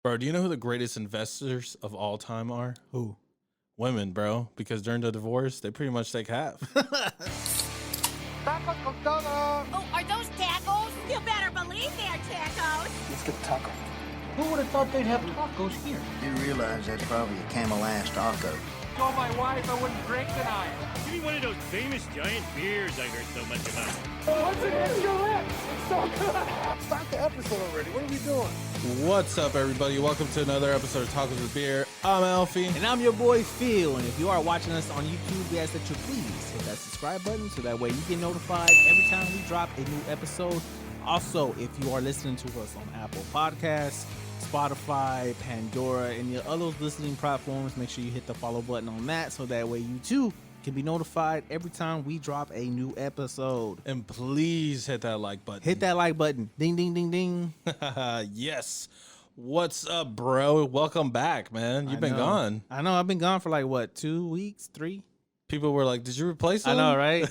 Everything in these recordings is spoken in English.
Bro, do you know who the greatest investors of all time are? Who? Women, bro. Because during the divorce, they pretty much take half. Tacos con todo. Oh, are those tacos? You better believe they're tacos. Let's get taco. Who would have thought they'd have tacos here? You realize that's probably a Camel Ass taco. Told my wife I wouldn't drink tonight. Give me one of those famous giant beers I heard so much about. What's against your lips? It's so good. Start the episode already. What are we doing? What's up, everybody? Welcome to another episode of Tacos with Beer. I'm Alfie. And I'm your boy Phil. And if you are watching us on YouTube, we ask that you please hit that subscribe button so that way you get notified every time we drop a new episode. Also, if you are listening to us on Apple Podcasts, Spotify, Pandora, and your other listening platforms, make sure you hit the follow button on that so that way you too can be notified every time we drop a new episode. And please hit that like button. Hit that like button. Ding, ding, ding, ding. Yes. What's up, bro? Welcome back, man. You've been gone. I know. I've been gone for like, what, 2 weeks, 3? People were like, did you replace him? I know, right?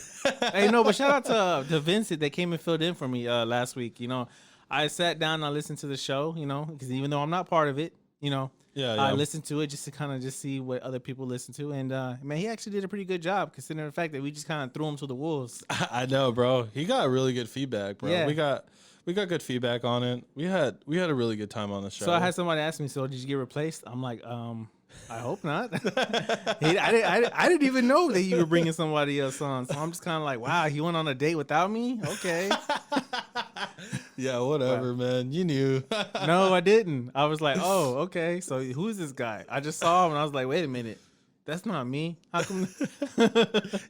Hey, no, but shout out to Vincent that came and filled in for me last week. You know, I sat down and I listened to the show, you know, because even though I'm not part of it, you know, I listened to it just to kind of just see what other people listen to. And, man, he actually did a pretty good job considering the fact that we just kind of threw him to the wolves. I know, bro. He got really good feedback, bro. Yeah. We got good feedback on it. We had a really good time on the show. So I had somebody ask me, so did you get replaced? I'm like, I hope not. I didn't even know that you were bringing somebody else on. So I'm just kind of like, wow, he went on a date without me? Okay. Yeah, whatever, man. You knew. No, I didn't. I was like, oh, okay. So who's this guy? I just saw him and I was like, wait a minute. That's not me. How come?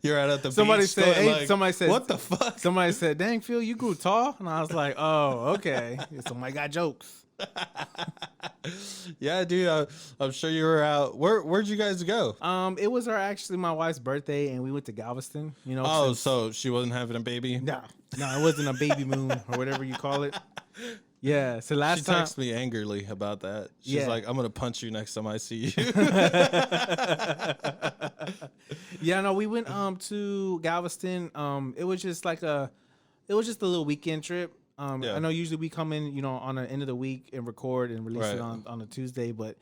You're out at the Somebody beach. said, hey, like, somebody said, what the fuck? Somebody said, dang, Phil, you grew tall. And I was like, oh, okay. Somebody got jokes. Yeah, dude. I'm sure you were out. Where'd you guys go? It was actually my wife's birthday and we went to Galveston. You know. Oh, so she wasn't having a baby? No, it wasn't a baby moon or whatever you call it. Yeah. So last time she texted me angrily about that. She's like, I'm gonna punch you next time I see you. Yeah, no, we went to Galveston. It was just a little weekend trip. I know usually we come in, you know, on the end of the week and record and release it on a Tuesday, but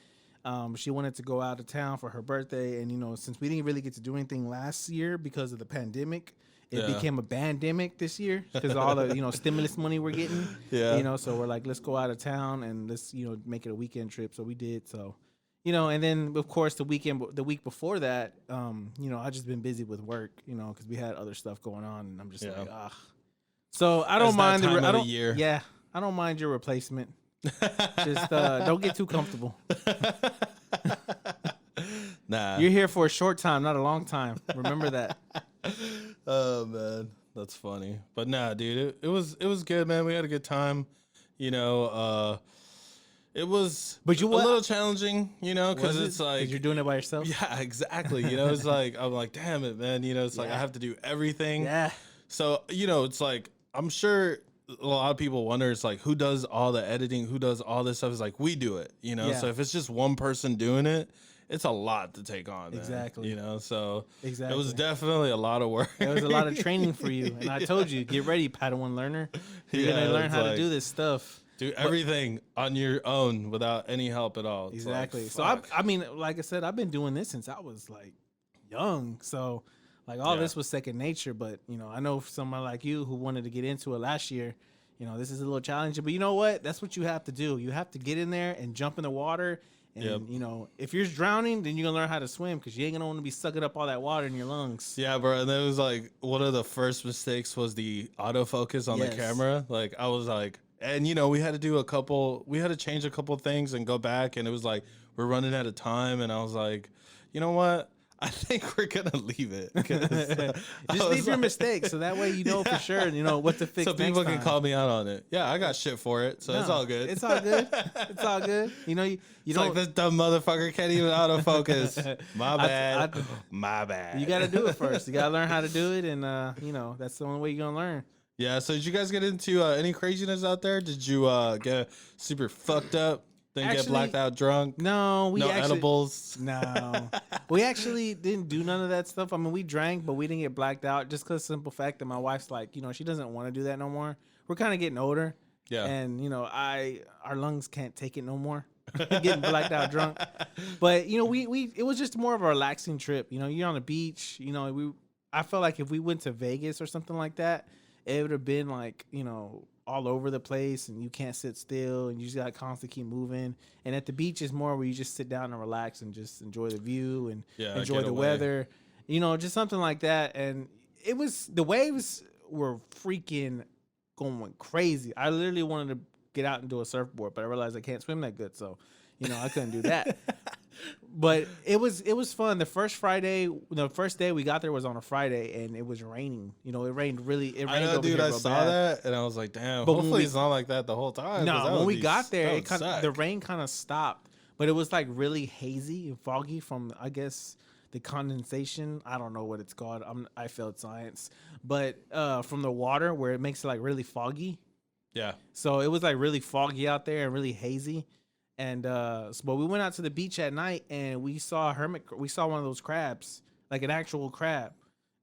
she wanted to go out of town for her birthday, and you know, since we didn't really get to do anything last year because of the pandemic, it became a bandemic this year because of all the, you know, stimulus money we're getting. Yeah. You know, so we're like, let's go out of town and let's, you know, make it a weekend trip. So we did. So, you know, and then of course the week before that, you know, I just been busy with work, you know, because we had other stuff going on, and I'm just like, ah. So I don't mind the year. Yeah, I don't mind your replacement. Just don't get too comfortable. Nah, you're here for a short time, not a long time. Remember that. Oh man, that's funny. But nah, dude, it was good, man. We had a good time. You know, it was a little challenging, you know, because it's like you're doing it by yourself. Yeah, exactly. You know, it's like I'm like, damn it, man. You know, it's like I have to do everything. Yeah. So you know, it's like I'm sure a lot of people wonder, it's like, who does all the editing? Who does all this stuff? It's like, we do it, you know? Yeah. So if it's just one person doing it, it's a lot to take on. Exactly. Man, you know? So exactly. It was definitely a lot of work. It was a lot of training for you. And I told you, get ready, Padawan learner. You're going to learn how to do this stuff. Do everything on your own without any help at all. It's exactly. Like, so, I mean, like I said, I've been doing this since I was like young. So like all this was second nature, but you know, I know for someone like you who wanted to get into it last year, you know, this is a little challenging, but you know what? That's what you have to do. You have to get in there and jump in the water. And, you know, if you're drowning, then you're going to learn how to swim because you ain't going to want to be sucking up all that water in your lungs. Yeah, bro. And it was like one of the first mistakes was the autofocus on the camera. Like I was like, and you know, we had to change a couple things and go back. And it was like, we're running out of time. And I was like, you know what? I think we're going to leave it. Just leave your mistakes so that way you know for sure, you know, what to fix. So people can call me out on it. Yeah, I got shit for it, so it's all good. It's all good. It's all good. You know, you don't. Like this dumb motherfucker can't even autofocus. My bad. My bad. You got to do it first. You got to learn how to do it, and you know, that's the only way you're gonna learn. Yeah. So did you guys get into any craziness out there? Did you get super fucked up? Then get blacked out drunk? No, no edibles. No, we actually didn't do none of that stuff. I mean, we drank, but we didn't get blacked out just because simple fact that my wife's like, you know, she doesn't want to do that no more. We're kind of getting older. Yeah. And you know, our lungs can't take it no more. getting blacked out drunk. But you know, we it was just more of a relaxing trip. You know, you're on the beach. You know, I felt like if we went to Vegas or something like that, it would have been like, you know, all over the place and you can't sit still and you just got to constantly keep moving. And at the beach is more where you just sit down and relax and just enjoy the view and enjoy the weather, you know, just something like that. And the waves were freaking going crazy. I literally wanted to get out and do a surfboard, but I realized I can't swim that good. So, you know, I couldn't do that. But it was fun. The first day we got there was on a Friday, and it was raining. You know, it rained really. I know, dude. I saw that, and I was like, "Damn." But hopefully, it's not like that the whole time. No, when we got there, the rain kind of stopped, but it was like really hazy and foggy from, I guess, the condensation. I don't know what it's called. I failed science, but from the water where it makes it like really foggy. Yeah. So it was like really foggy out there and really hazy. And but we went out to the beach at night and we saw one of those crabs, like an actual crab,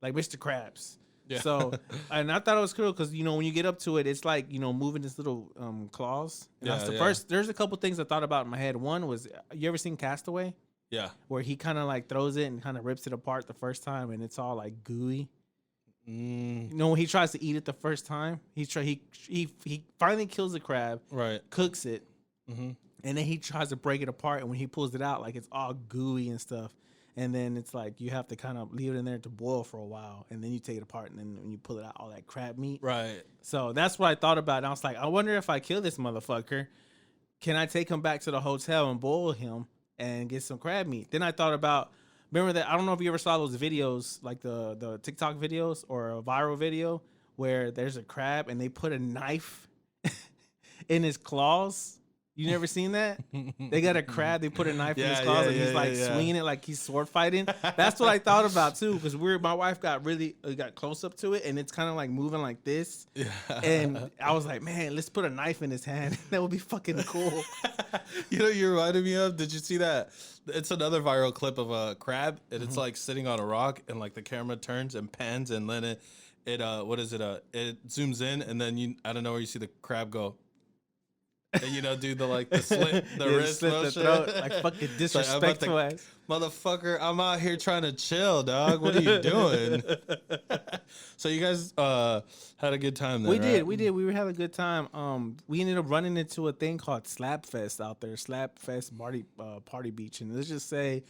like Mr. Krabs. Yeah. So and I thought it was cool because, you know, when you get up to it, it's like, you know, moving this little claws. And that's the first. There's a couple things I thought about in my head. One was, you ever seen Castaway? Yeah. Where he kind of like throws it and kind of rips it apart the first time and it's all like gooey. You know, when he tries to eat it the first time, he finally kills the crab, right? Cooks it. Mm-hmm. And then he tries to break it apart, and when he pulls it out, like it's all gooey and stuff. And then it's like you have to kind of leave it in there to boil for a while, and then you take it apart, and then when you pull it out, all that crab meat. Right. So that's what I thought about. And I was like, I wonder if I kill this motherfucker, can I take him back to the hotel and boil him and get some crab meat? Then I thought about, remember that, I don't know if you ever saw those videos, like the TikTok videos or a viral video where there's a crab and they put a knife in his claws. You never seen that? They got a crab, they put a knife in his claws, and he's like swinging it like he's sword fighting. That's what I thought about too, because my wife got close up to it, and it's kind of like moving like this. Yeah. And I was like, man, let's put a knife in his hand. That would be fucking cool. You know, you reminded me of. Did you see that? It's another viral clip of a crab, and it's like sitting on a rock, and like the camera turns and pans, and then it what is it? It zooms in, and then I don't know where you see the crab go. And, you know, do the slit, the wrist motion. The throat, like fucking disrespectful ass. Motherfucker, I'm out here trying to chill, dog. What are you doing? So you guys had a good time there, We right? did. We were having a good time. We ended up running into a thing called Slap Fest out there. Slap Fest party beach. And let's just say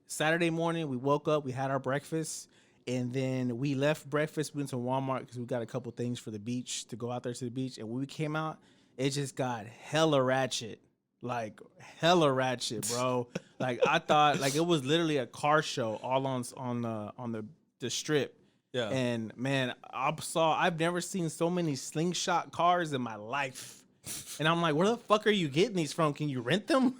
Saturday morning, we woke up, we had our breakfast. And then we left breakfast, we went to Walmart because we got a couple things for the beach to go out there to the beach. And when we came out, it just got hella ratchet, like hella ratchet, bro. Like I thought, like it was literally a car show all on the strip. Yeah. And man, I've never seen so many slingshot cars in my life. And I'm like, where the fuck are you getting these from? Can you rent them?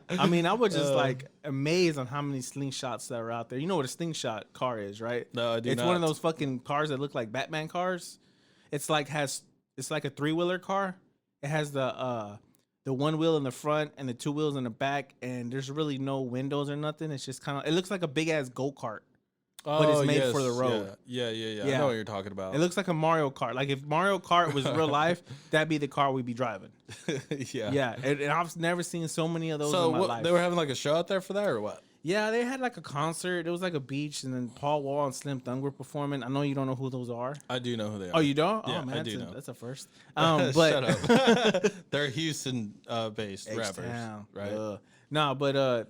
I mean, I was just like amazed on how many slingshots that are out there. You know what a slingshot car is, right? No, I do not. It's one of those fucking cars that look like Batman cars. It's like a 3-wheeler car. It has the one wheel in the front and the 2 wheels in the back, and there's really no windows or nothing. It's just kind of, it looks like a big ass go-kart, but it's made for the road. Yeah. I know what you're talking about. It looks like a Mario Kart. Like if Mario Kart was real life, that'd be the car we'd be driving. Yeah. And I've never seen so many of those in my life. They were having like a show out there for that or what? Yeah, they had like a concert. It was like a beach, and then Paul Wall and Slim Thug were performing. I know you don't know who those are. I do know who they are. Oh, you don't? Yeah, oh man, I do know. That's a first. But shut up. They're Houston based rappers, right? No, but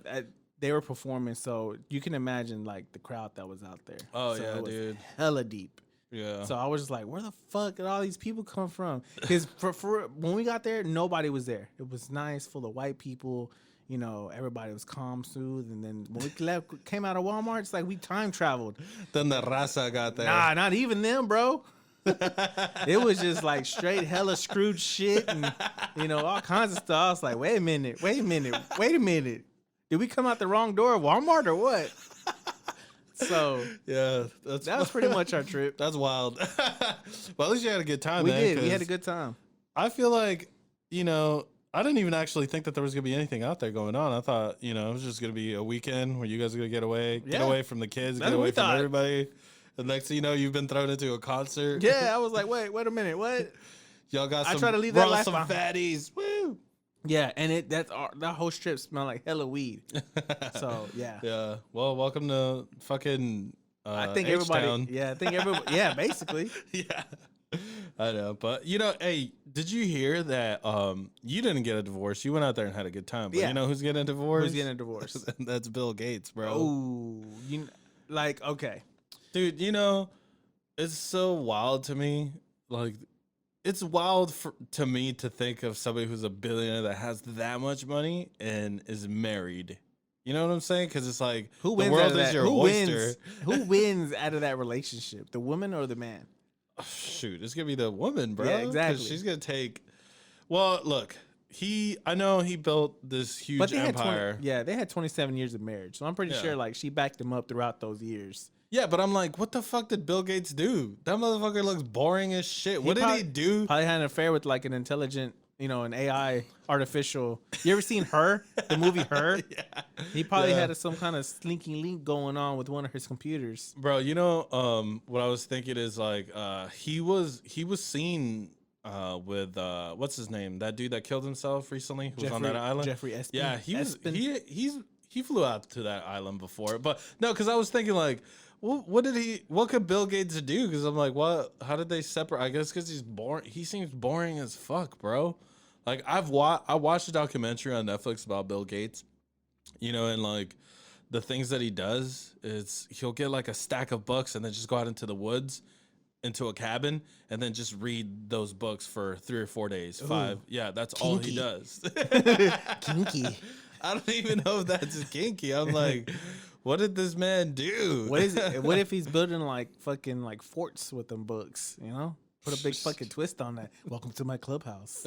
they were performing, so you can imagine like the crowd that was out there. Oh so yeah, it was dude, hella deep. Yeah. So I was just like, where the fuck did all these people come from? Because for when we got there, nobody was there. It was nice, full of white people. You know, everybody was calm, soothed, and then when we came out of Walmart, it's like we time traveled. Then the raza got there. Nah, not even them, bro. It was just like straight hella Scrooge shit and, you know, all kinds of stuff. I was like, wait a minute. Did we come out the wrong door of Walmart or what? So yeah, that was pretty much our trip. That's wild. Well, at least you had a good time. We did. We had a good time. I feel like, you know, I didn't even actually think that there was going to be anything out there going on. I thought, you know, it was just going to be a weekend where you guys are going to get away from the kids, get away from everybody. The next thing you know, you've been thrown into a concert. Yeah, I was like, wait a minute, what? Y'all got I some, try to leave that life some behind. fatties. Woo! Yeah, and that whole strip smelled like hella weed. So yeah, Yeah. Well, welcome to fucking. I think H-Town. everybody. Yeah, I think everybody. Yeah, basically. Yeah. I know, but hey, did you hear that? You didn't get a divorce. You went out there and had a good time. But you know who's getting a divorce? Who's getting a divorce? That's Bill Gates, bro. Oh, okay, Dude. It's so wild to me. Like, it's wild to me to think of somebody who's a billionaire that has that much money and is married. You know what I'm saying? Because it's like who wins the world out of is that? your oyster. Who wins out of that relationship? The woman or the man? Shoot, it's gonna be the woman, bro. Yeah, exactly. 'Cause she's gonna take. Well, look, I know he built this huge empire. They had 27 years of marriage, so I'm pretty sure like she backed him up throughout those years. Yeah, but I'm like, what the fuck did Bill Gates do? That motherfucker looks boring as shit. What did he do? Probably had an affair with like an intelligent, an AI artificial. You ever seen Her, the movie Her? Yeah. He probably had some kind of slinky link going on with one of his computers. Bro, what I was thinking is like, he was seen with what's his name? That dude that killed himself recently, who was on that island. Jeffrey Espin. Yeah, he flew out to that island before, but no, because I was thinking like, what could Bill Gates do? Because I'm like, how did they separate? I guess because he's boring. He seems boring as fuck, bro. Like I watched a documentary on Netflix about Bill Gates, and like the things that he does is he'll get like a stack of books and then just go out into the woods, into a cabin, and then just read those books for 3 or 4 days. 5. Yeah, that's all he does. Kinky. I don't even know if that's kinky. I'm like, what did this man do? What is it? What if he's building like fucking like forts with them books? Put a big fucking twist on that. Welcome to my clubhouse.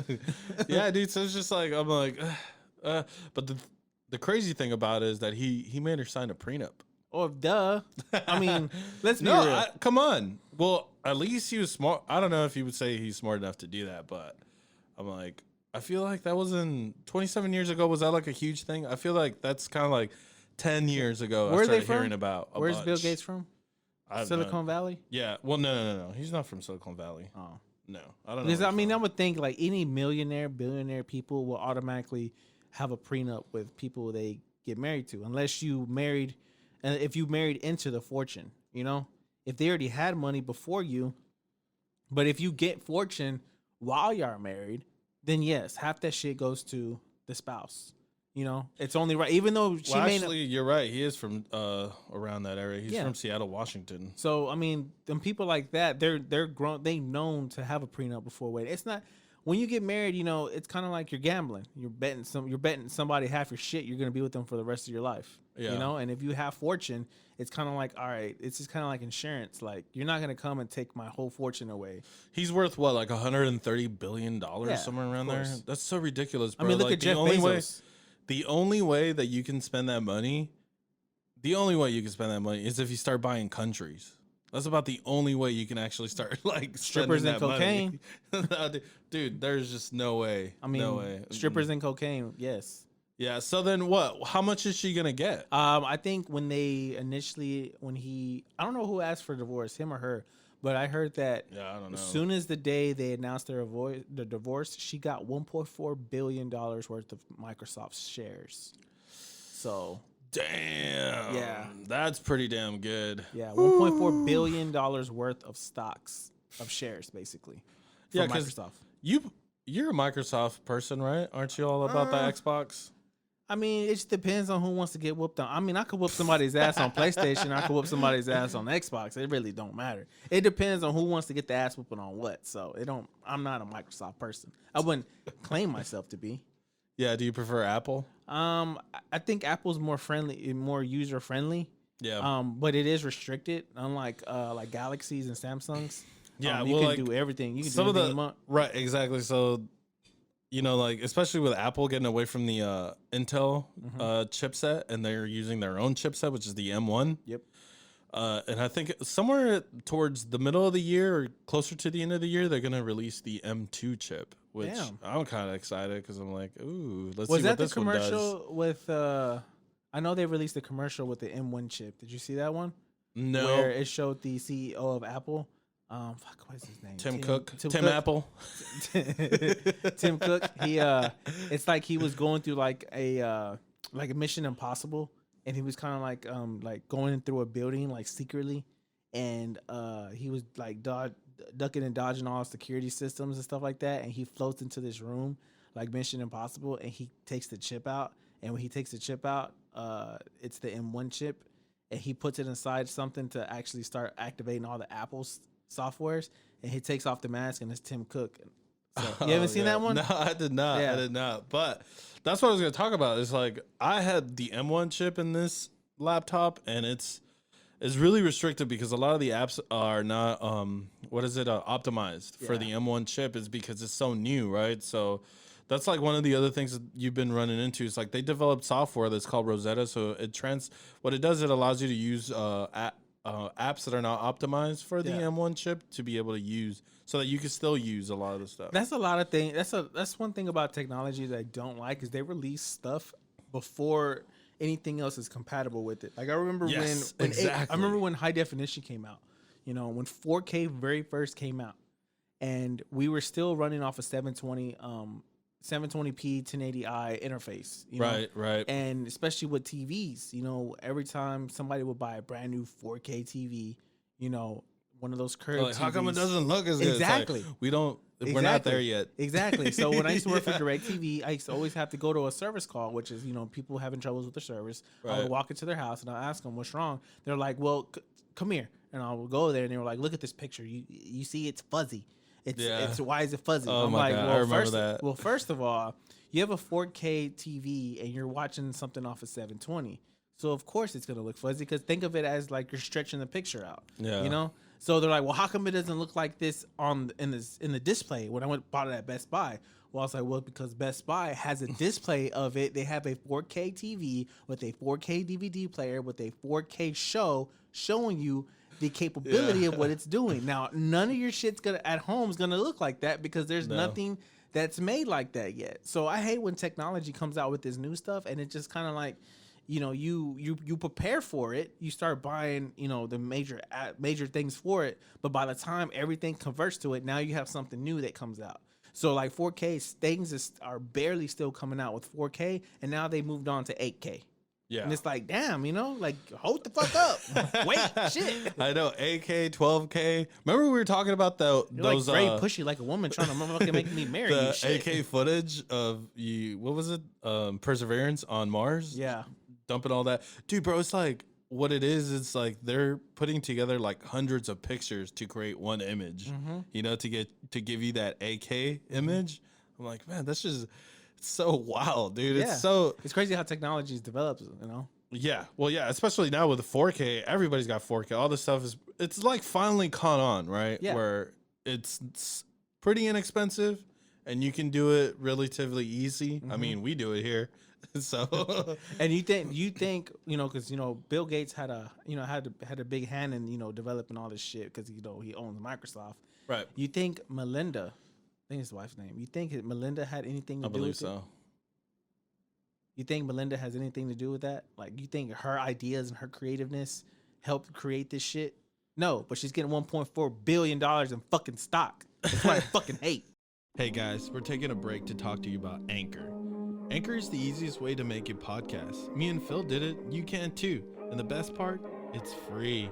Yeah, dude. So it's just like I'm like, but the crazy thing about it is that he made her sign a prenup. Oh, duh. I mean, let's be real. Come on. Well, at least he was smart. I don't know if he would say he's smart enough to do that, but I'm like, I feel like that was 27 years ago. Was that like a huge thing? I feel like that's kind of like 10 years ago. Where I started they from? hearing about. Where's Bill Gates from? Silicon Valley? Yeah. Well, no. He's not from Silicon Valley. Oh. No, I don't know. Because I would think like any millionaire, billionaire people will automatically have a prenup with people they get married to, unless you married, and if you married into the fortune, if they already had money before you, but if you get fortune while y'all married, then yes, half that shit goes to the spouse. It's only right, even though she may actually, you're right. He is from around that area. He's from Seattle, Washington. So I mean, them people like that, they're grown. They known to have a prenup before wedding. It's not when you get married. It's kind of like you're gambling. You're betting somebody half your shit. You're gonna be with them for the rest of your life. Yeah. And if you have fortune, it's kind of like, all right, it's just kind of like insurance. Like you're not gonna come and take my whole fortune away. He's worth what, like $130 billion, somewhere around there. That's so ridiculous, bro. I mean, look at Jeff Bezos. The only way that you can spend that money, is if you start buying countries. That's about the only way you can actually start like strippers and cocaine. No, dude, there's just no way. I mean, no way. Strippers and cocaine, yes. Yeah. So then what? How much is she gonna get? I think when I don't know who asked for divorce, him or her, but I heard that I don't know. As soon as the day they announced the divorce, she got $1.4 billion worth of Microsoft shares. So damn. Yeah. That's pretty damn good. Yeah, $1.4 billion worth of stocks, of shares, basically. Yeah, Microsoft. You're a Microsoft person, right? Aren't you all about the Xbox? I mean, it just depends on who wants to get whooped on. I mean, I could whoop somebody's ass on PlayStation. I could whoop somebody's ass on Xbox. It really don't matter. It depends on who wants to get the ass whooping on what. So I'm not a Microsoft person. I wouldn't claim myself to be. Yeah. Do you prefer Apple? I think Apple's more friendly, more user friendly. Yeah. But it is restricted, unlike like Galaxies and Samsungs. Yeah. You can do everything. You can some do anything of you want. Right. Exactly. So, like especially with Apple getting away from the Intel chipset, and they're using their own chipset, which is the M1. Yep. And I think somewhere towards the middle of the year or closer to the end of the year, they're going to release the M2 chip, which I'm kind of excited because I'm like, ooh, let's see what this one does. Was that the commercial with, I know they released a commercial with the M1 chip. Did you see that one? No. Where it showed the CEO of Apple Fuck, what is his name? Tim Cook. Tim Cook. Apple. Tim Cook. It's like he was going through like a Mission Impossible, and he was kind of like going through a building like secretly, and he was like ducking and dodging all security systems and stuff like that, and he floats into this room like Mission Impossible, and he takes the chip out, and when he takes the chip out, it's the M1 chip, and he puts it inside something to actually start activating all the Apple's softwares, and he takes off the mask, and it's Tim Cook. So, you haven't seen that one? No, I did not. Yeah. I did not. But that's what I was going to talk about. It's like I had the M1 chip in this laptop, and it's really restricted because a lot of the apps are not optimized for the M1 chip. Is because it's so new, right? So that's like one of the other things that you've been running into. It's like they developed software that's called Rosetta. So what it does, it allows you to use apps that are not optimized for the M1 chip to be able to use, so that you can still use a lot of the stuff. That's a lot of things. That's one thing about technology that I don't like, is they release stuff before anything else is compatible with it. Like I remember I remember when high definition came out. You know, when 4K very first came out, and we were still running off a 720 720p 1080i interface, you know? Right. And especially with TVs, you know, every time somebody would buy a brand new 4K TV, you know, one of those curved TVs. How come it doesn't look as good? Exactly. Like, we're not there yet. Exactly. So when I used to work for DirecTV, I used to always have to go to a service call, which is, you know, people having troubles with their service. I would walk into their house and I'll ask them what's wrong. They're like, well, come here. And I will go there, and they were like, look at this picture. You see it's fuzzy. It's why is it fuzzy? Oh, I'm my like, God, well, I remember that. Well, first of all, you have a 4K TV and you're watching something off of 720. So of course it's gonna look fuzzy, because think of it as like you're stretching the picture out. Yeah. You know? So they're like, well, how come it doesn't look like this in the display when I went bought it at Best Buy? Well, I was like, well, because Best Buy has a display of it. They have a 4K TV with a 4K DVD player with a 4K show showing you the capability of what it's doing. Now, none of your shit's at home is gonna look like that, because there's nothing that's made like that yet. So I hate when technology comes out with this new stuff, and it just kind of like, you know, you prepare for it, you start buying, you know, the major things for it, but by the time everything converts to it, now you have something new that comes out. So like 4K things are barely still coming out with 4K, and now they moved on to 8K. Yeah. And it's like, damn, you know, like, hold the fuck up. Wait, shit. I know, 8K, 12K. Remember we were talking about those like very pushy, like a woman trying to motherfucking make me marry you. The Shit. 8K footage of you, what was it? Perseverance on Mars? Yeah. Dumping all that. Dude, bro, it's like, what it is, it's like they're putting together like hundreds of pictures to create one image, you know, to give you that 8K image. I'm like, man, that's just... It's so wild, dude. Yeah. It's crazy how technology's develops, you know? Yeah. Well, yeah, especially now with the 4K, everybody's got 4K. All this stuff it's like finally caught on, right? Yeah. Where it's pretty inexpensive and you can do it relatively easy. I mean, we do it here. So and you think, you know, because, you know, Bill Gates had a big hand in, you know, developing all this shit, because, you know, he owns Microsoft. Right. You think Melinda, I think his wife's name, you think Melinda had anything to do with it? I believe so. You think Melinda has anything to do with that? Like, you think her ideas and her creativeness helped create this shit? No, but she's getting $1.4 billion in fucking stock. That's what I fucking hate. Hey guys, we're taking a break to talk to you about Anchor. Anchor is the easiest way to make a podcast. Me and Phil did it. You can too. And the best part, it's free.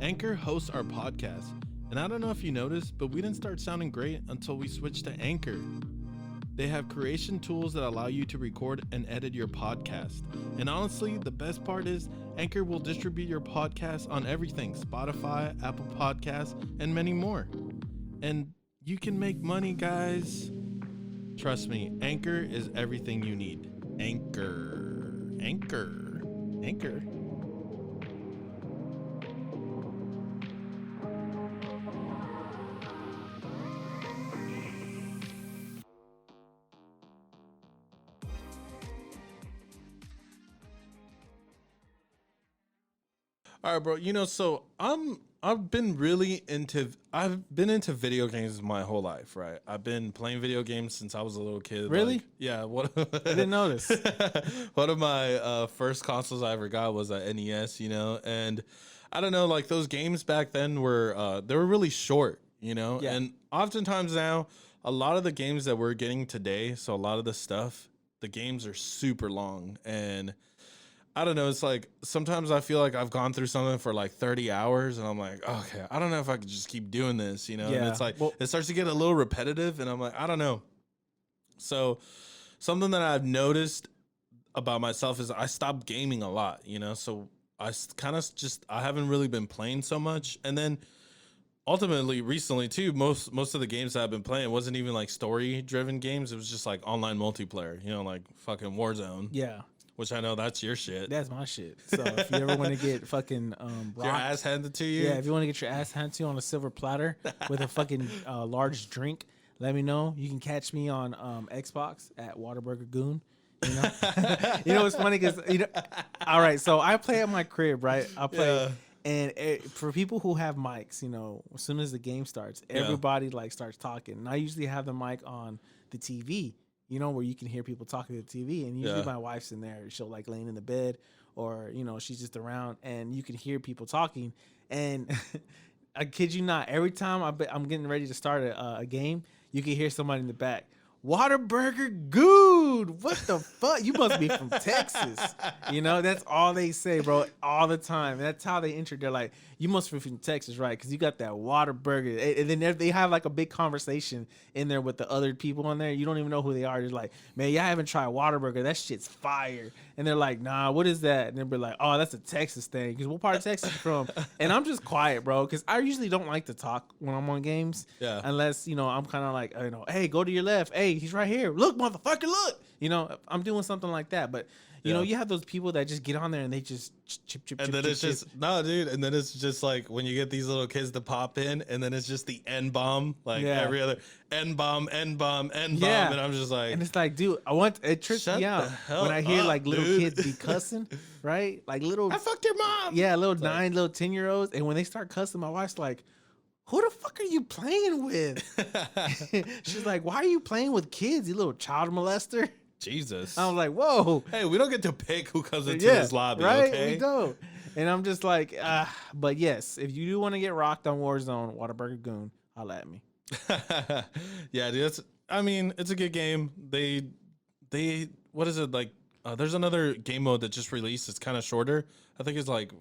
Anchor hosts our podcast. And I don't know if you noticed, but we didn't start sounding great until we switched to Anchor. They have creation tools that allow you to record and edit your podcast. And honestly, the best part is Anchor will distribute your podcast on everything: Spotify, Apple Podcasts, and many more. And you can make money, guys. Trust me, Anchor is everything you need. Anchor. Anchor. Anchor. All right, bro. You know, so I've been into video games my whole life, right? I've been playing video games since I was a little kid. Really? Like, yeah. I didn't notice. One of my first consoles I ever got was a NES, you know, and I don't know, like those games back then were they were really short, you know? Yeah. And oftentimes now, a lot of the games that we're getting today, so a lot of the stuff, the games are super long. And I don't know, it's like sometimes I feel like I've gone through something for like 30 hours and I'm like, okay, I don't know if I could just keep doing this, you know? And it's like it starts to get a little repetitive and I'm like, I don't know. So something that I've noticed about myself is I stopped gaming a lot, you know? So I haven't really been playing so much. And then ultimately recently too, most of the games that I've been playing wasn't even like story driven games. It was just like online multiplayer, you know, like fucking Warzone. Yeah. Which I know that's your shit. That's my shit. So if you ever want to get fucking your ass handed to you. Yeah, if you want to get your ass handed to you on a silver platter with a fucking large drink, let me know. You can catch me on Xbox at Whataburger Goon. You know, you know what's funny because all right. So I play at my crib, right? I play, and for people who have mics, you know, as soon as the game starts, everybody like starts talking. And I usually have the mic on the TV, you know, where you can hear people talking to the TV. And usually my wife's in there. She'll like laying in the bed, or you know, she's just around, and you can hear people talking. And I kid you not, every time I'm getting ready to start a game, you can hear somebody in the back. Whataburger Good. What the fuck? You must be from Texas. You know, that's all they say, bro, all the time. That's how they enter. They're like, you must be from Texas, right? Because you got that Whataburger. And then they have like a big conversation in there with the other people on there. You don't even know who they are. They're like, man, y'all haven't tried Whataburger. That shit's fire. And they're like, nah, what is that? And they'll be like, oh, that's a Texas thing. Because what part of Texas you from? And I'm just quiet, bro, because I usually don't like to talk when I'm on games. Yeah. Unless, you know, I'm kind of like, you know, hey, go to your left. Hey, he's right here. Look, motherfucker, look. You know, I'm doing something like that. But, you know, you have those people that just get on there and they just chip. And then it's just, no, dude. And then it's just like when you get these little kids to pop in and then it's just the N bomb, like every other N bomb. And I'm just like, and it's like, dude, it trips me out when I hear like little kids be cussing, right? Like little, I fucked your mom. Yeah, little 9, little 10-year-olds. And when they start cussing, my wife's like, who the fuck are you playing with? She's like, why are you playing with kids, you little child molester? Jesus. I was like, whoa. Hey, we don't get to pick who comes into this lobby, right? okay? We don't. And I'm just like, but yes, if you do want to get rocked on Warzone, Whataburger Goon, holla at me. Yeah, dude. It's a good game. They what is it like? There's another game mode that just released. It's kind of shorter. I think it's like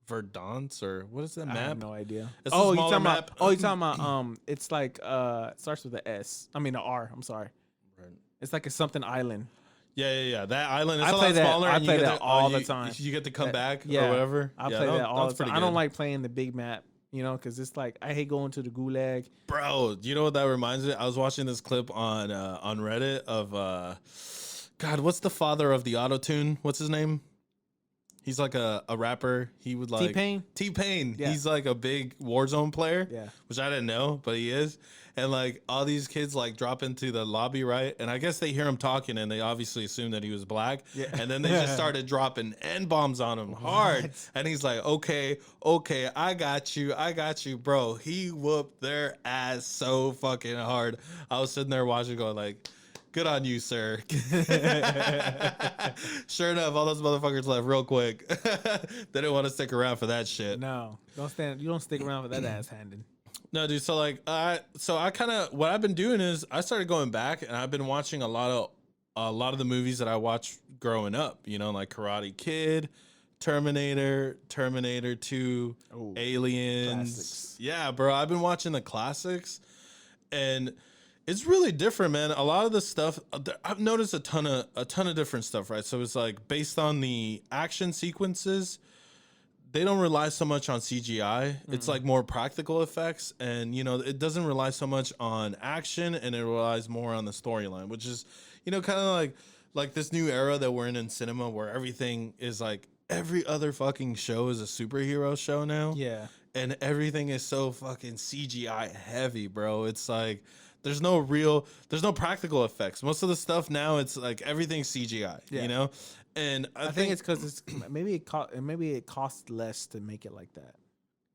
Verdance or what is that map? I have no idea. It's a smaller map. You're talking about it's like it starts with a S. I mean an R. I'm sorry. Right. It's like a something island. Yeah. That island is a lot smaller. I play that all the time. You get to come back or whatever. I play that all the time. I don't like playing the big map, you know, because it's like I hate going to the gulag. Bro, you know what that reminds me? I was watching this clip on Reddit of God, what's the father of the auto-tune? What's his name? He's like a rapper. He would like T-Pain. Yeah. He's like a big Warzone player. Yeah. Which I didn't know, but he is. And like all these kids like drop into the lobby, right? And I guess they hear him talking and they obviously assume that he was black. Yeah. And then they just started dropping N-bombs on him hard. And he's like, okay, I got you, bro. He whooped their ass so fucking hard. I was sitting there watching going like, good on you, sir. Sure enough, all those motherfuckers left real quick. They didn't want to stick around for that shit. No, you don't stick around for that ass handing. No, dude. So like, I kind of what I've been doing is I started going back and I've been watching a lot of the movies that I watched growing up. You know, like Karate Kid, Terminator 2, Aliens. Classics. Yeah, bro. I've been watching the classics, and it's really different, man. A lot of the stuff I've noticed a ton of different stuff, right? So it's like based on the action sequences. They don't rely so much on CGI. It's like more practical effects. And, you know, it doesn't rely so much on action and it relies more on the storyline, which is, you know, kind of like this new era that we're in cinema where everything is like every other fucking show is a superhero show now. Yeah. And everything is so fucking CGI heavy, bro. It's like there's no practical effects. Most of the stuff now, it's like everything's CGI, you know? And I think it's because maybe it costs less to make it like that.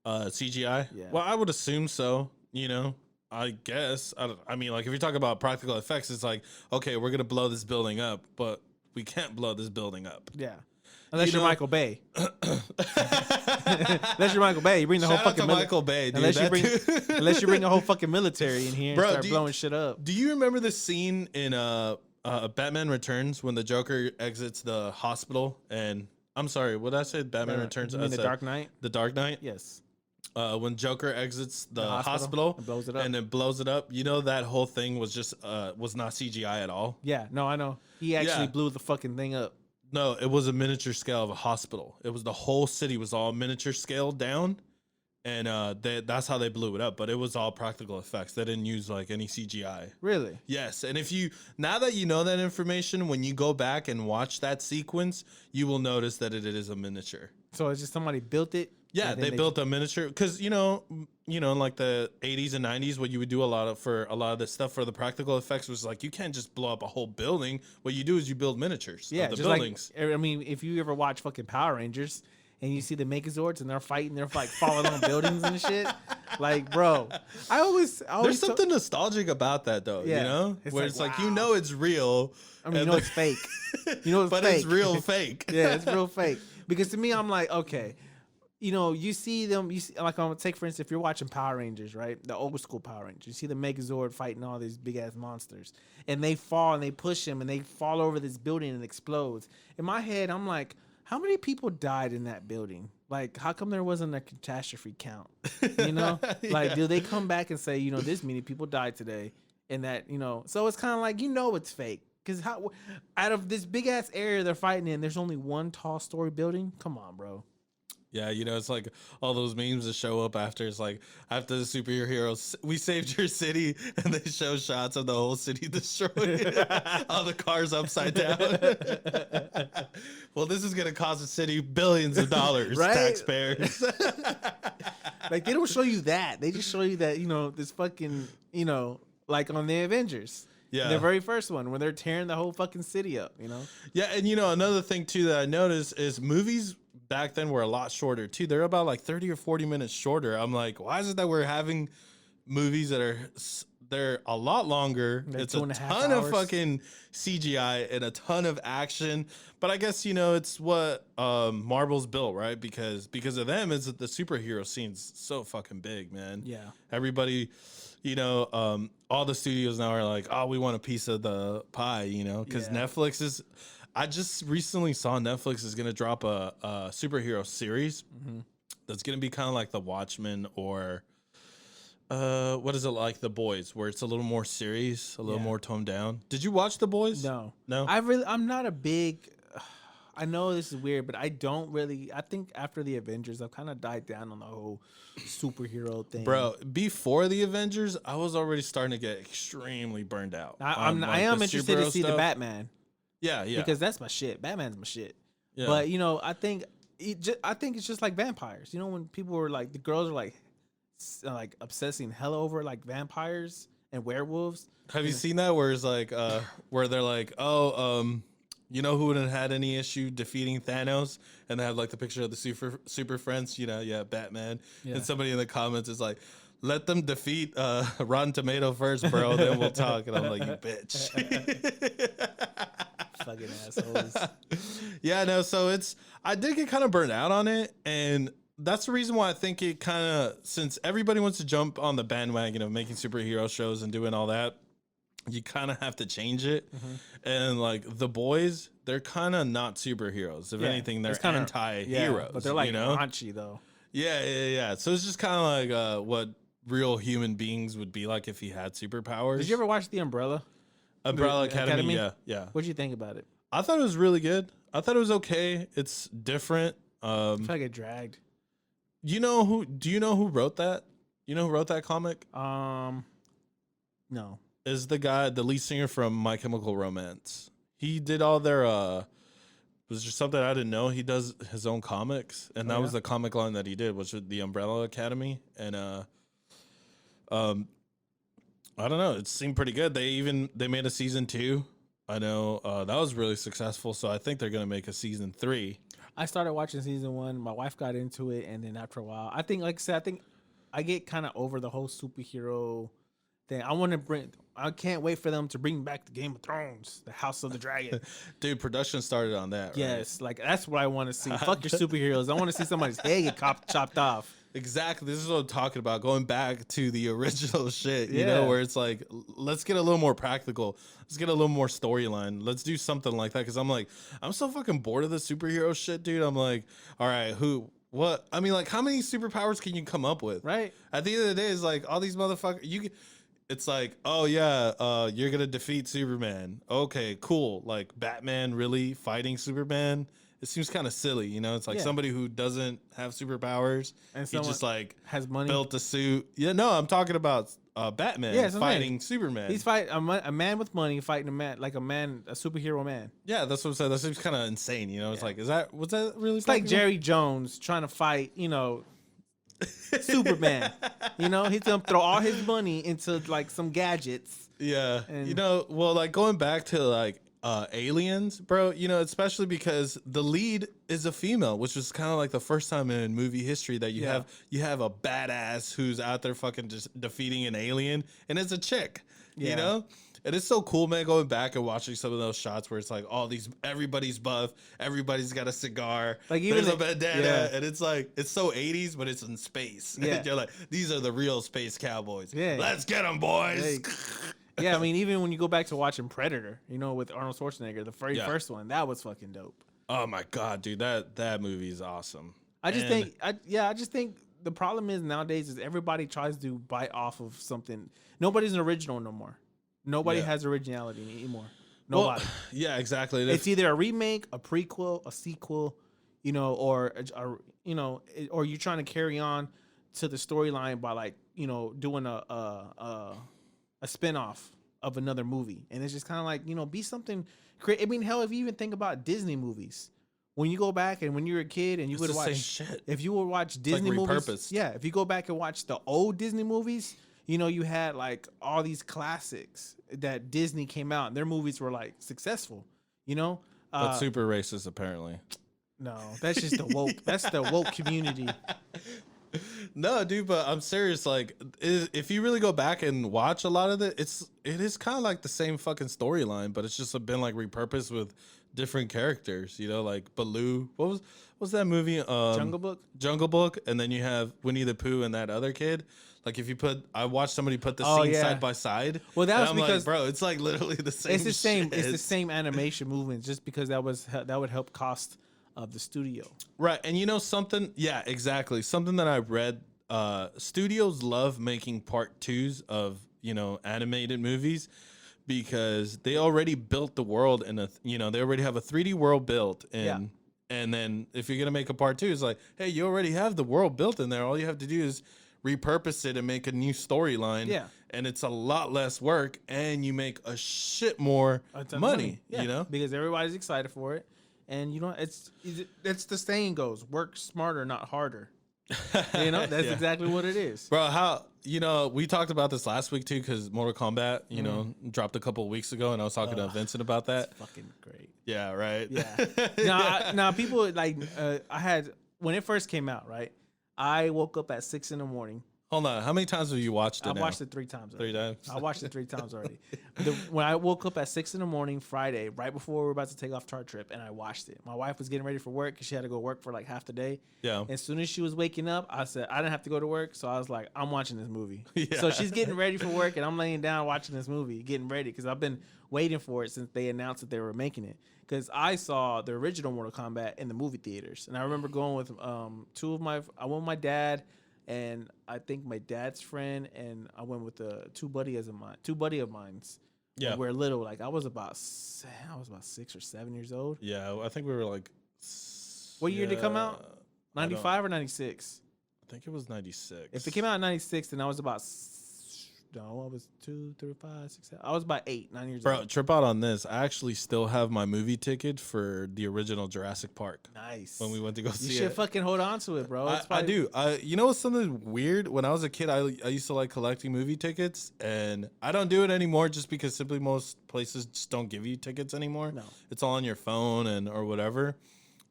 CGI. Yeah. Well, I would assume so. You know, I guess. I mean, like if you're talking about practical effects, it's like okay, we're gonna blow this building up, but we can't blow this building up. Yeah. Unless you're Michael Bay. Unless you're Michael Bay, you bring the whole fucking Michael Bay, dude. Unless you bring a whole fucking military in here and start blowing shit up. Do you remember the scene in Batman Returns when the Joker exits the hospital? And I'm sorry, what did I say? Batman Returns. You mean the Dark Knight? The Dark Knight. Yes. When Joker exits the hospital and blows it up. and it blows it up, you know that whole thing was just was not CGI at all. Yeah, no, I know. He actually blew the fucking thing up. No, it was a miniature scale of a hospital. It was the whole city was all miniature scaled down, and that's how they blew it up. But it was all practical effects. They didn't use like any CGI. Really? Yes. And now that you know that information, when you go back and watch that sequence, you will notice that it is a miniature. So it's just somebody built it. Yeah, they built a miniature because in like the 80s and 90s, what you would do a lot of this stuff for the practical effects was like you can't just blow up a whole building. What you do is you build miniatures of the buildings. Like, I mean, if you ever watch fucking Power Rangers and you see the Megazords and they're fighting, they're like falling on buildings and shit. Like, bro, I always there's something nostalgic about that though. Yeah, you know, where it's like it's real. I mean, it's fake. It's but fake. It's real fake. Yeah, it's real fake. Because to me, I'm like, okay. You see them, like, I'm gonna take, for instance, if you're watching Power Rangers, right? The old school Power Rangers, you see the Megazord fighting all these big ass monsters, and they fall and they push him and they fall over this building and explodes. In my head, I'm like, how many people died in that building? Like, how come there wasn't a catastrophe count? Like, do they come back and say, this many people died today, and that, so it's kind of like, it's fake. Because out of this big ass area they're fighting in, there's only one tall story building. Come on, bro. Yeah, it's like all those memes that show up after. It's like after the superheroes, we saved your city, and they show shots of the whole city destroyed, all the cars upside down. Well, this is gonna cost the city billions of dollars, right? Taxpayers. Like, they don't show you that. They just show you that this fucking like on the Avengers. Yeah, the very first one when they're tearing the whole fucking city up. Yeah, and another thing too that I noticed is movies back then were a lot shorter too. They're about like 30 or 40 minutes shorter. I'm like, why is it that we're having movies that they're a lot longer? It's a ton of fucking CGI and a ton of action. But I guess it's what Marvel's built, right? Because of them is that the superhero scene's so fucking big, man. Yeah, everybody. All the studios now are like, oh, we want a piece of the pie, because Netflix is. I just recently saw Netflix is going to drop a superhero series that's going to be kind of like The Watchmen or what is it, like The Boys, where it's a little more serious, a little more toned down. Did you watch The Boys? No. I'm not a big. I know this is weird, but I don't really. I think after the Avengers, I've kind of died down on the whole superhero thing. Bro, before the Avengers, I was already starting to get extremely burned out. I am interested to see the Batman. Yeah, because that's my shit. Batman's my shit. Yeah. But I think it's just like vampires. When people were like, the girls are like obsessing hella over like vampires and werewolves. Have you seen that where it's like where they're like, oh, who wouldn't have had any issue defeating Thanos? And they have like the picture of the super friends, Batman. Yeah. And somebody in the comments is like, let them defeat Rotten Tomato first, bro, then we'll talk. And I'm like, you bitch. Fucking assholes. Yeah, no, so I did get kind of burned out on it, and that's the reason why I think it kind of, since everybody wants to jump on the bandwagon of making superhero shows and doing all that, you kind of have to change it. And like The Boys, they're kind of not superheroes. If anything, they're anti-heroes. But they're like raunchy though. Yeah. So it's just kind of like what real human beings would be like if he had superpowers. Did you ever watch The Umbrella Academy? Yeah. What'd you think about it? I thought it was really good. I thought it was okay. It's different. I feel like it dragged. Do you know who wrote that? You know who wrote that comic? No. Is the lead singer from My Chemical Romance. He did all their was just something I didn't know. He does his own comics, and that was the comic line that he did, which was The Umbrella Academy. And I don't know. It seemed pretty good. They made a season 2. I know that was really successful. So I think they're gonna make a season 3. I started watching season 1. My wife got into it, and then after a while, I think, like I said, I get kind of over the whole superhero thing. I want to bring I can't wait for them to bring back the Game of Thrones, the House of the Dragon. Dude, production started on that. Yes, like that's what I want to see. Fuck your superheroes. I want to see somebody's head get chopped off. Exactly. This is what I'm talking about. Going back to the original shit, you Yeah. know, where it's like, let's get a little more practical. Let's get a little more storyline. Let's do something like that. Cause I'm like, I'm so fucking bored of the superhero shit, dude. I'm like, all right, what? I mean, like, how many superpowers can you come up with? Right. At the end of the day, it's like all these motherfuckers, it's like, oh yeah, you're gonna defeat Superman. Okay, cool. Like Batman really fighting Superman? It seems kind of silly, you know. It's like somebody who doesn't have superpowers and he just like has money, built a suit. Yeah, no, I'm talking about Batman fighting Superman. He's fighting a man with money fighting a superhero man. Yeah, that's what I'm saying. That seems kind of insane, you know. It's like, was that really? It's like Jerry Jones trying to fight, Superman. He's gonna throw all his money into like some gadgets. Yeah, well, like going back to like Aliens, bro, especially because the lead is a female, which was kind of like the first time in movie history that you have a badass who's out there fucking just defeating an alien, and it's a chick, you know. And it's so cool, man, going back and watching some of those shots where it's like everybody's buff, everybody's got a cigar, like even there's a bandana, and it's like, it's so 80s, but it's in space. Yeah. And you're like, these are the real space cowboys. Yeah. Let's get them, boys. Yeah, I mean, even when you go back to watching Predator, with Arnold Schwarzenegger, the very first one, that was fucking dope. Oh my God, dude, that movie is awesome. I just think the problem is nowadays is everybody tries to bite off of something. Nobody's an original no more. Nobody has originality anymore. Nobody. Well, yeah, exactly. It's either a remake, a prequel, a sequel, or you're trying to carry on to the storyline by like, doing a spinoff of another movie. And it's just kind of like, be something I mean, hell, if you even think about Disney movies, when you go back and when you're a kid and you would watch shit. If you would watch Disney movies, if you go back and watch the old Disney movies, you had like all these classics that Disney came out and their movies were like successful, but super racist apparently. No, that's just the woke. That's the woke community. No, dude, but I'm serious. Like, if you really go back and watch a lot of it is kind of like the same fucking storyline, but it's just been like repurposed with different characters. Like Baloo. What was that movie? Jungle Book, and then you have Winnie the Pooh and that other kid. Like I watched somebody put the scenes side by side. Well, that was because, like, bro, it's like literally the same. It's the same. It's the same animation movement, just because that would help cost of the studio. Right, and something. Yeah, exactly. Something that I read. Studios love making part 2s of animated movies because they already built the world and they already have a 3D world built and then if you're gonna make a part 2, it's like, hey, you already have the world built in there. All you have to do is repurpose it and make a new storyline. Yeah. And it's a lot less work and you make a shit more money, because everybody's excited for it. And it's the saying goes, work smarter, not harder. That's exactly what it is. Bro, how we talked about this last week too, because Mortal Kombat, dropped a couple of weeks ago, and I was talking to Vincent about that. It's fucking great. Yeah, right. Yeah. Now people like I had when it first came out, right? I woke up at 6 a.m. Hold on, how many times have you watched it? I watched it 3 times. Already. 3 times. I watched it 3 times already. When I woke up at 6 a.m. Friday, right before we were about to take off to our trip, and I watched it. My wife was getting ready for work because she had to go work for like half the day. Yeah. As soon as she was waking up, I said I didn't have to go to work, so I was like, I'm watching this movie. Yeah. So she's getting ready for work, and I'm laying down watching this movie, getting ready because I've been waiting for it since they announced that they were making it. Because I saw the original Mortal Kombat in the movie theaters, and I remember going with I went with my dad. And I think my dad's friend, and I went with two buddy of mine's. Yeah, when we were little. Like I was about 6 or 7 years old. Yeah, I think we were like. What year did it come out? 95 or 96? I think it was 96. If it came out in 96, then I was about. No, I was 2, 3, 5, 6, 7. I was about 8, 9 years old. Bro, trip out on this. I actually still have my movie ticket for the original Jurassic Park. Nice. When we went to go see it. You should fucking hold on to it, bro. I do. You know what's something weird? When I was a kid, I used to like collecting movie tickets, and I don't do it anymore just because simply most places just don't give you tickets anymore. No. It's all on your phone or whatever.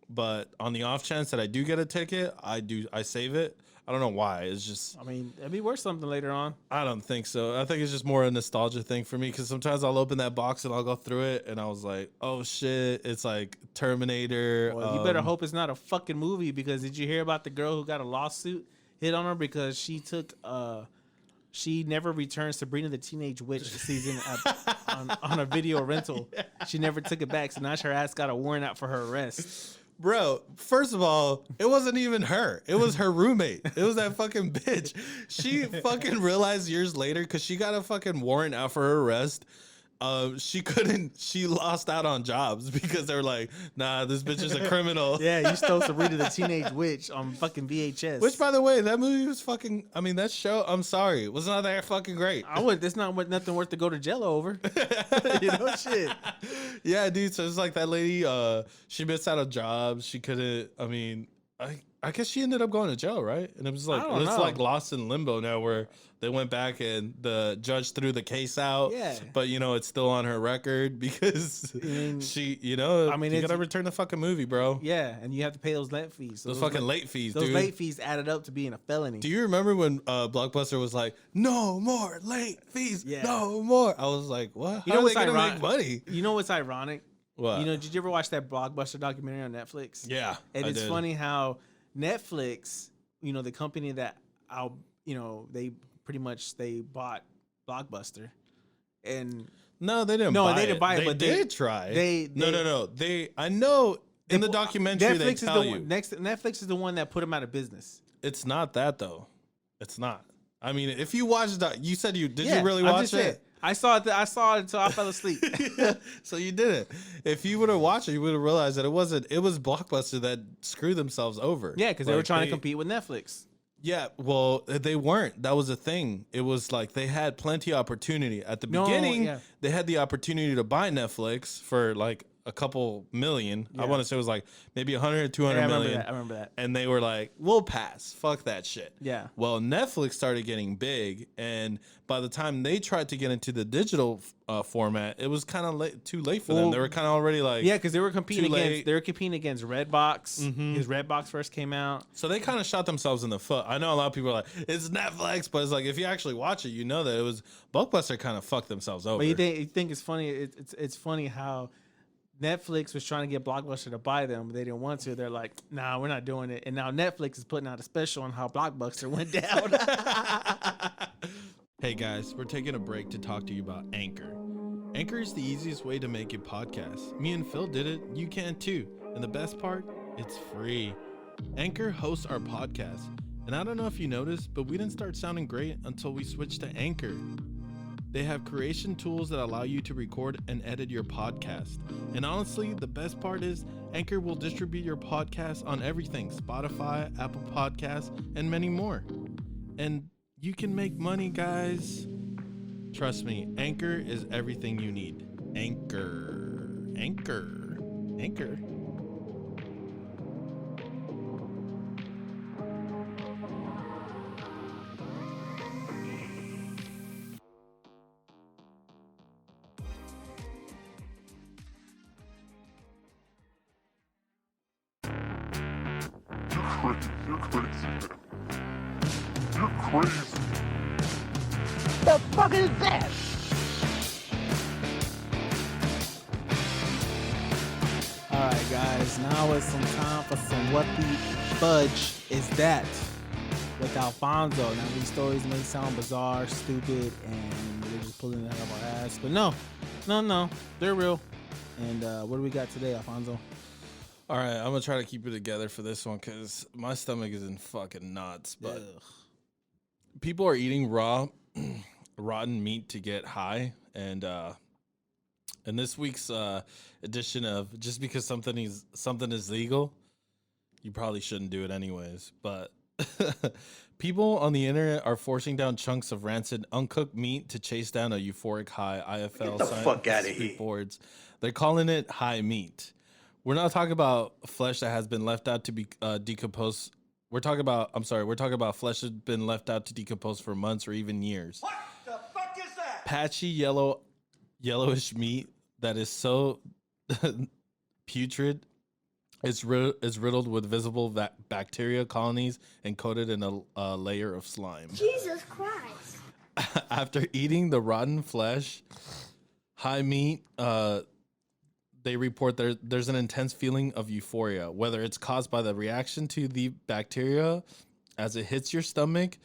But on the off chance that I do get a ticket, I save it. I don't know why. It's just. I mean, it'd be worth something later on. I don't think so. I think it's just more a nostalgia thing for me because sometimes I'll open that box and I'll go through it and I was like, oh shit, it's like Terminator. Well, you better hope it's not a fucking movie because did you hear about the girl who got a lawsuit hit on her because she took she never returned Sabrina the Teenage Witch season on a video rental. Yeah. She never took it back, so now her ass got a warrant out for her arrest. Bro, first of all, it wasn't even her. It was her roommate. It was that fucking bitch. She fucking realized years later because she got a fucking warrant out for her arrest. She lost out on jobs because they were like, nah, this bitch is a criminal. Yeah, you stole Sabrina the Teenage Witch on fucking VHS. Which, by the way, that movie was fucking, I mean, that show, I'm sorry, was not that fucking great. That's not nothing worth to go to jail over. You know, shit. Yeah, dude, so it's like that lady, she missed out on jobs. She couldn't, I mean, I guess she ended up going to jail, right? And it was like, it's like lost in limbo now where they went back and the judge threw the case out. Yeah. But, you know, it's still on her record because she, you know, I mean, you got to return the fucking movie, bro. Yeah. And you have to pay those late fees. So those fucking late fees, dude. Those late fees added up to being a felony. Do you remember when Blockbuster was like, no more late fees? Yeah. No more. I was like, what? You know what's going to ironic? make money? You know what's ironic? What? You know, did you ever watch that Blockbuster documentary on Netflix? Yeah. And it's funny how Netflix, you know, the company that they pretty much they bought Blockbuster, and they didn't buy it, but they did try. No. I know in the documentary they tell you. Netflix is the one that put them out of business. It's not that though. It's not. I mean, if you watched you said you really watch it? I saw it until I fell asleep. So you didn't. If you would have watched it, you would have realized that it was Blockbuster that screwed themselves over. Yeah, because they were trying to compete with Netflix. Yeah, well, they weren't. That was the thing. It was like they had plenty of opportunity. At the beginning, they had the opportunity to buy Netflix for like a couple million. Yeah. I want to say it was like maybe 100 or 200 million. I remember that. And they were like, we'll pass. Fuck that shit. Yeah. Well, Netflix started getting big. And by the time they tried to get into the digital format, it was kind of too late for them. They were kind of already like, yeah, because they were competing against Redbox. Because Redbox first came out. So they kind of shot themselves in the foot. I know a lot of people are like, it's Netflix, but it's like, if you actually watch it, you know that it was Blockbuster kind of fucked themselves over. But you think it's funny? It's funny how Netflix was trying to get Blockbuster to buy them, but they didn't want to. They're like, nah, we're not doing it. And now Netflix is putting out a special on how Blockbuster went down. Hey guys, we're taking a break to talk to you about Anchor. Anchor is the easiest way to make a podcast. Me and Phil did it. You can too. And the best part, it's free. Anchor hosts our podcast. And I don't know if you noticed, but we didn't start sounding great until we switched to Anchor. They have creation tools that allow you to record and edit your podcast. And honestly, the best part is Anchor will distribute your podcast on everything: Spotify, Apple Podcasts, and many more. And you can make money, guys. Trust me, Anchor is everything you need. Anchor. Anchor. Anchor. You're crazy, man. You're crazy. The fuck is that? All right, guys. Now it's some time for some What the Fudge Is That with Alfonso. Now these stories may sound bizarre, stupid, and we're just pulling it out of our ass, but no, they're real. And what do we got today, Alfonso? All right, I'm gonna try to keep it together for this one because my stomach is in fucking knots. But people are eating raw, rotten meat to get high, and in this week's edition of just because something is legal, you probably shouldn't do it anyways. But people on the internet are forcing down chunks of rancid, uncooked meat to chase down a euphoric high. IFL Get the fuck out of here. Boards. They're calling it high meat. We're not talking about flesh that has been left out to be decomposed. We're talking about flesh that's been left out to decompose for months or even years. What the fuck is that? Patchy yellowish meat that is so putrid. It's riddled with visible bacteria colonies and coated in a layer of slime. Jesus Christ. After eating the rotten flesh, high meat, they report there's an intense feeling of euphoria, whether it's caused by the reaction to the bacteria as it hits your stomach,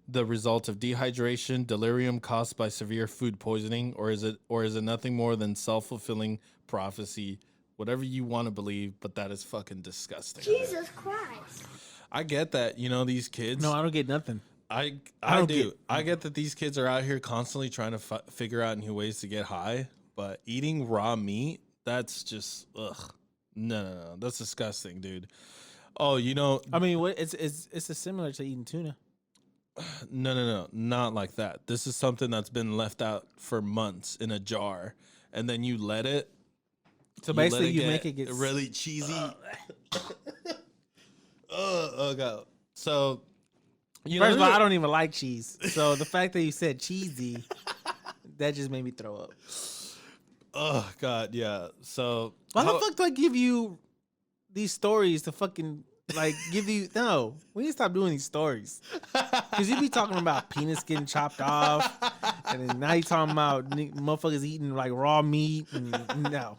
the result of dehydration, delirium caused by severe food poisoning, or is it nothing more than self-fulfilling prophecy? Whatever you want to believe, but that is fucking disgusting. Jesus Christ. I get that, these kids. No, I don't get nothing. I get that these kids are out here constantly trying to figure out new ways to get high, but eating raw meat, that's just ugh. No, that's disgusting, dude. Oh, I mean, what it's similar to eating tuna. No, not like that. This is something that's been left out for months in a jar, and then you let it. So basically, you make it get really cheesy. Oh god. So, first of all, I don't even like cheese. So the fact that you said cheesy, that just made me throw up. Oh god, yeah. So why the fuck do I give you these stories to fucking give you? No, we need to stop doing these stories because you be talking about penis getting chopped off, and then now you talking about motherfuckers eating raw meat. And no.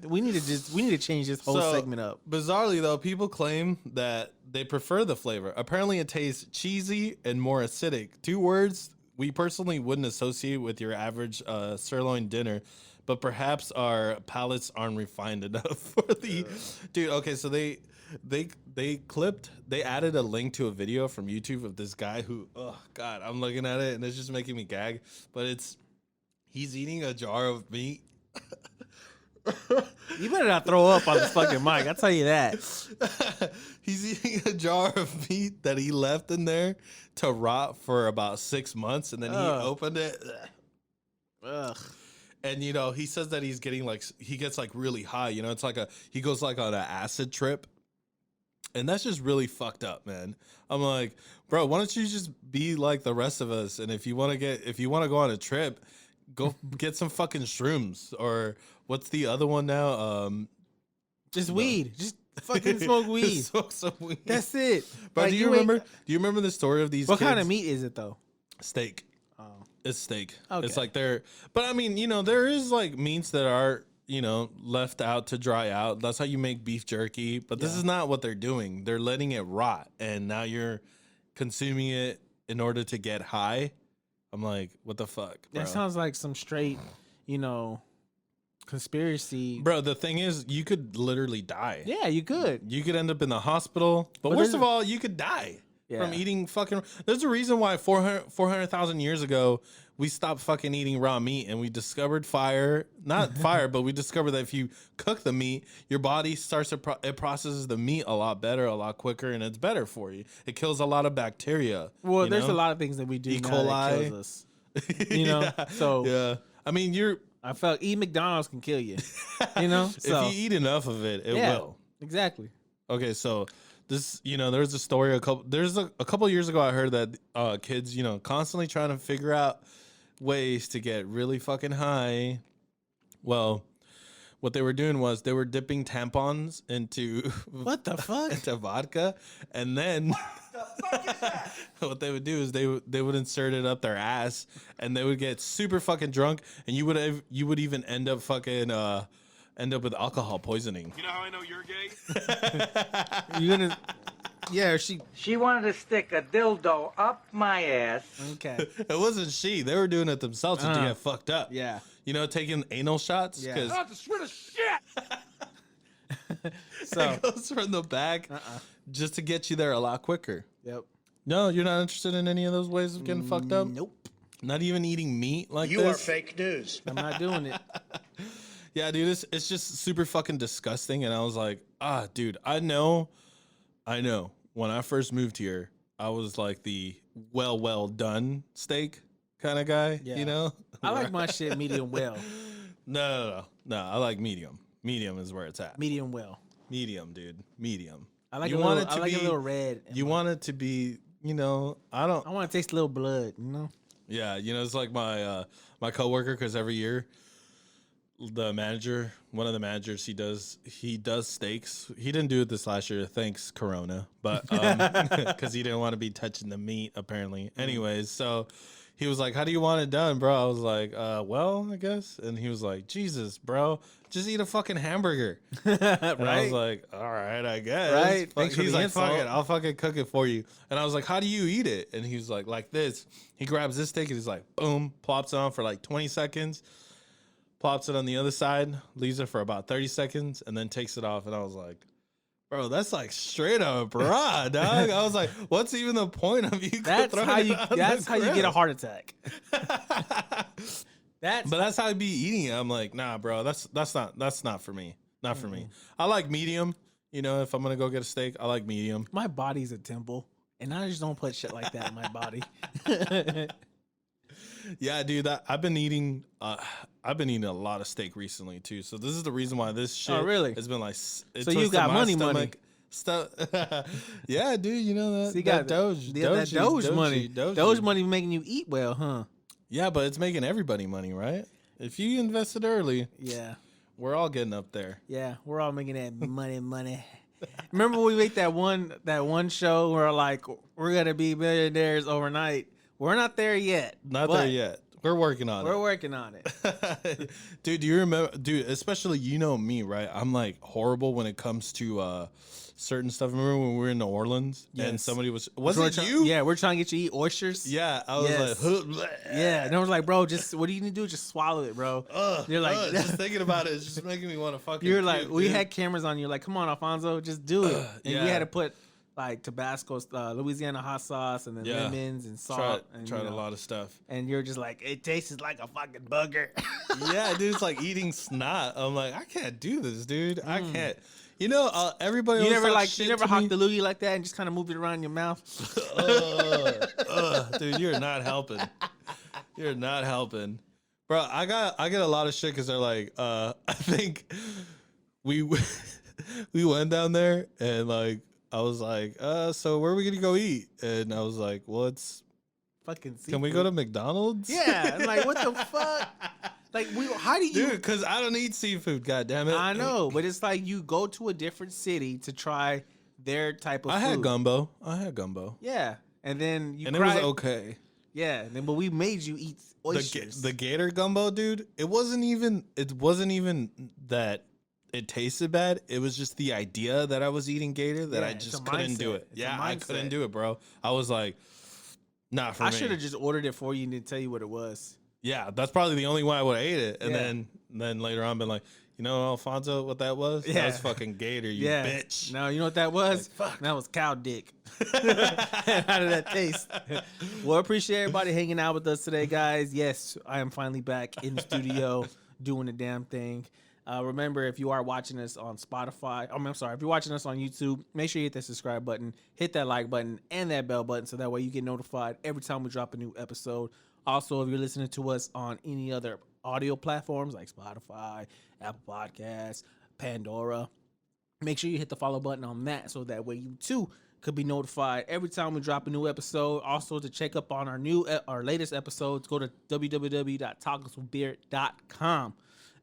We need to change this whole segment up. Bizarrely though, people claim that they prefer the flavor. Apparently it tastes cheesy and more acidic. 2 words we personally wouldn't associate with your average sirloin dinner, but perhaps our palates aren't refined enough for the dude. Okay, so they added a link to a video from YouTube of this guy who, oh god, I'm looking at it and it's just making me gag. But he's eating a jar of meat. You better not throw up on this fucking mic. I'll tell you that. He's eating a jar of meat that he left in there to rot for about 6 months, and then he opened it. Ugh. And he says that he's getting he gets really high. It's he goes on an acid trip, and that's just really fucked up, man. I'm like, bro, why don't you just be like the rest of us? And if you want to go on a trip, go get some fucking shrooms, or what's the other one now? Just weed. Just fucking smoke weed. Smoke some weed. That's it. But do you remember the story of these What kids? kind of meat is it though? Steak. Oh. It's steak. Okay. It's but I mean, there is meats that are, left out to dry out. That's how you make beef jerky. But this is not what they're doing. They're letting it rot, and now you're consuming it in order to get high. I'm like, what the fuck, bro? That sounds like some straight, conspiracy. Bro, the thing is, you could literally die. Yeah, you could. You could end up in the hospital. But worst of all, you could die from eating fucking... There's a reason why 400,000 years ago, we stopped fucking eating raw meat, and we discovered fire. Not fire, but we discovered that if you cook the meat, your body starts to... it processes the meat a lot better, a lot quicker, and it's better for you. It kills a lot of bacteria. Well, there's a lot of things that we do E. now coli. that kills us. So... Yeah. I mean, I felt eating McDonald's can kill you. So, if you eat enough of it, it will. Exactly. Okay, so this, there's a story a couple years ago I heard that kids, constantly trying to figure out ways to get really fucking high. Well, what they were doing was they were dipping tampons into what the fuck? into vodka, and then what they would do is they would insert it up their ass, and they would get super fucking drunk, and you would even end up with alcohol poisoning. You know how I know you're gay? You're gonna, yeah. She wanted to stick a dildo up my ass. Okay. It wasn't she. They were doing it themselves to get fucked up. Yeah. Taking anal shots. Yeah. Because Not the sweetest shit. So it goes from the back just to get you there a lot quicker. Yep. No, you're not interested in any of those ways of getting fucked up? Nope. Not even eating meat like You this? are fake news. I'm not doing it. Yeah, dude, it's just super fucking disgusting. And I was like, dude, I know. When I first moved here, I was like the well done steak kind of guy, Yeah. I like my shit medium well. No, I like medium. Medium is where it's at. Medium well. Medium, dude. Medium. I like You a want little, it to I like be- a little red. You want it to be, I don't. I want to taste a little blood, Yeah, it's like my my coworker, because every year, the manager, one of the managers, he does steaks. He didn't do it this last year, thanks Corona, but because he didn't want to be touching the meat apparently. Anyways, so he was like, "How do you want it done, bro?" I was like, "Well, I guess." And he was like, "Jesus, bro, just eat a fucking hamburger." Right? And I was like, "All right, I guess." Right. But he's like, "Fuck it, I'll fucking cook it for you." And I was like, "How do you eat it?" And he was like this. He grabs this steak and he's like, boom, plops it on for like 20 seconds. Plops it on the other side, leaves it for about 30 seconds, and then takes it off. And I was like, bro, that's like straight up raw, dog. I was like, what's even the point of you? That's how you get a heart attack. But that's how I be eating it. I'm like, nah, bro, that's not for me. Not for me. I like medium. You know, if I'm gonna go get a steak, I like medium. My body's a temple, and I just don't put shit like that in my body. Yeah, dude, I've been eating a lot of steak recently too. So this is the reason why this shit has been like. So you got money stuff. Yeah, dude, you know that. So you got Doge money. Doge money making you eat well, huh? Yeah, but it's making everybody money, right? If you invested early, yeah, we're all getting up there. Yeah, we're all making that money. Remember when we make that one show where like we're gonna be millionaires overnight? We're not there yet. Not there yet. We're working on it. We're working on it. Dude, do you remember, especially you know me, right? I'm like horrible when it comes to certain stuff. Remember when we were in New Orleans and somebody was it you? Yeah, we're trying to get you to eat oysters. Yeah, I was like, yeah. And I was like, bro, just what do you need to do? Just swallow it, bro. You're like, just thinking about it is just making me want to fucking You're like, we had cameras on you. Like, come on, Alfonso, just do it. And we had to put like Tabasco, Louisiana hot sauce, and then lemons and salt. Tried a lot of stuff. And you're just like, it tastes like a fucking bugger. Yeah, dude, it's like eating snot. I'm like, I can't do this, dude. I can't. You know, everybody. You never hocked the loogie like that and just kind of moved it around your mouth. Dude, you're not helping. You're not helping, bro. I get a lot of shit because they're like, I think we went down there and like. I was like, so where are we gonna go eat? And I was like, well, it's fucking seafood. Can we go to McDonald's? Yeah. I'm like, what the fuck? Like, how do you? Dude, because I don't eat seafood, goddammit. I know, but it's like you go to a different city to try their type of food. I had gumbo. Yeah. And then it was okay. Yeah. But we made you eat oysters. The gator gumbo, dude, it wasn't even that it tasted bad. It was just the idea that I was eating gator that I just couldn't do it. I couldn't do it, bro. I was like, not for me. I should have just ordered it for you and didn't tell you what it was. Yeah, that's probably the only way I would have ate it. And then later on, been like, you know, Alfonso, what that was? Yeah. That was fucking gator, you bitch. No, you know what that was? Like, fuck. That was cow dick. How did that taste? Well, appreciate everybody hanging out with us today, guys. Yes, I am finally back in the studio doing the damn thing. Remember, if you are watching us on Spotify, if you're watching us on YouTube, make sure you hit that subscribe button, hit that like button, and that bell button so that way you get notified every time we drop a new episode. Also, if you're listening to us on any other audio platforms like Spotify, Apple Podcasts, Pandora, make sure you hit the follow button on that so that way you too could be notified every time we drop a new episode. Also, to check up on our latest episodes, go to www.tacoswithbeard.com.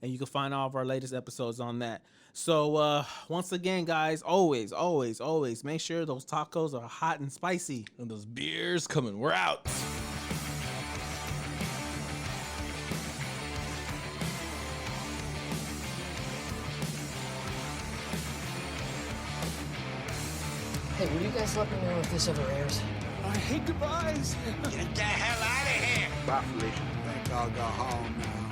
And you can find all of our latest episodes on that. So, once again, guys, always make sure those tacos are hot and spicy. And those beers coming. We're out. Hey, will you guys let me know if this ever airs? I hate goodbyes. Get the hell out of here. Bye, Felicia. I think I'll go home now.